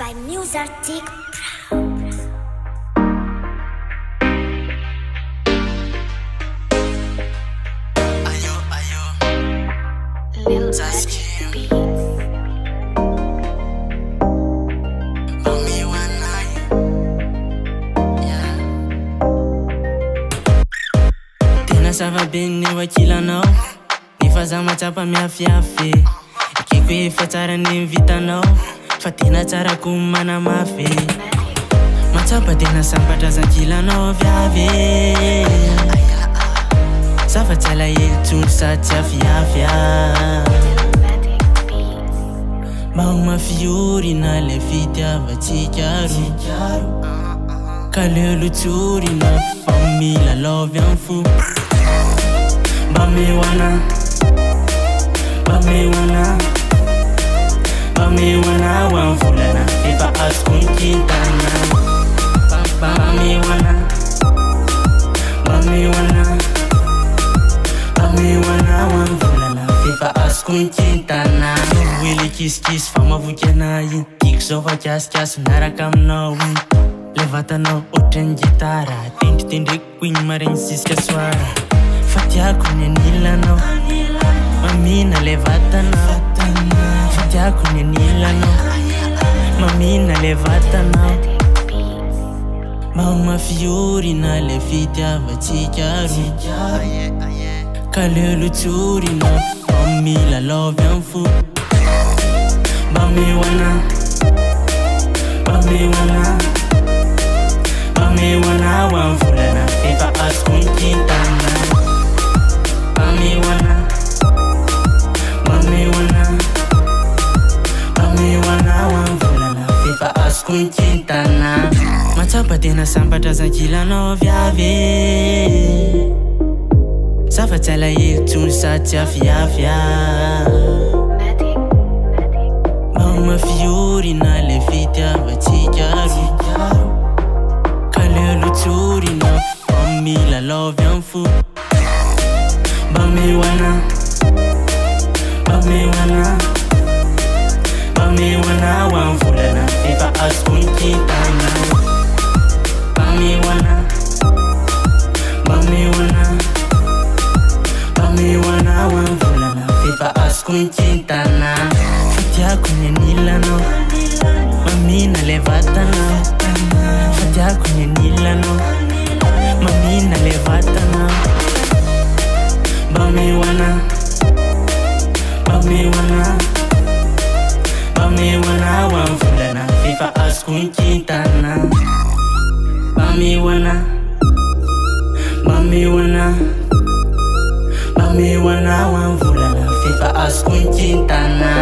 by Musartic Lil Magic Beats. Tena zava-be wakilanao nefa za matsapa miafiafy ekeko efa tsara ny vitanao fa tena tsara ko manamafy matsapa tena sambatra zankilanao viavy Safa tsala tsongo sady tsy afiafia Mahoma fiorina le fitiavatsika ro Ka lelotsorina fa mila love am fo Bamewana wan volana efa azoko nikintana Bamewana wan volana efa azoko nikintana Wele kisikisy fa mavoky anahy Tiako zao fa kiasikasy miaraka aminao Le vatanao ohatrany gitara Tendritendreko igny maregny ziska soara Fa tiako ny anilanao Mamina le vatanao Fa tiako ny anilanao Mamina le vatanao Mahoma fiorina le fitiavatsika ro Ka lelotsorina fa mila love am fo Bamewana wan volana efa azoko nikintana Bamewana wan volana efa azoko nikintana Matsapa tena sambatra zankilanao viavy Safa tsala tsony sady tsy afiafia Mahoma fiorina le fitiavatsika ro Ka lelotsorina fa mila love am fo Bamewana wan volana efa azoko nikintana Bamewana wan volana efa azoko nikintana Fa tiako ny anilanao Mamina le vatanao Fa tiako ny anilanao Mamina le vatanao Bamewana wan volana efa azoko nikintana Bamewana wan volana efa azoko nikintana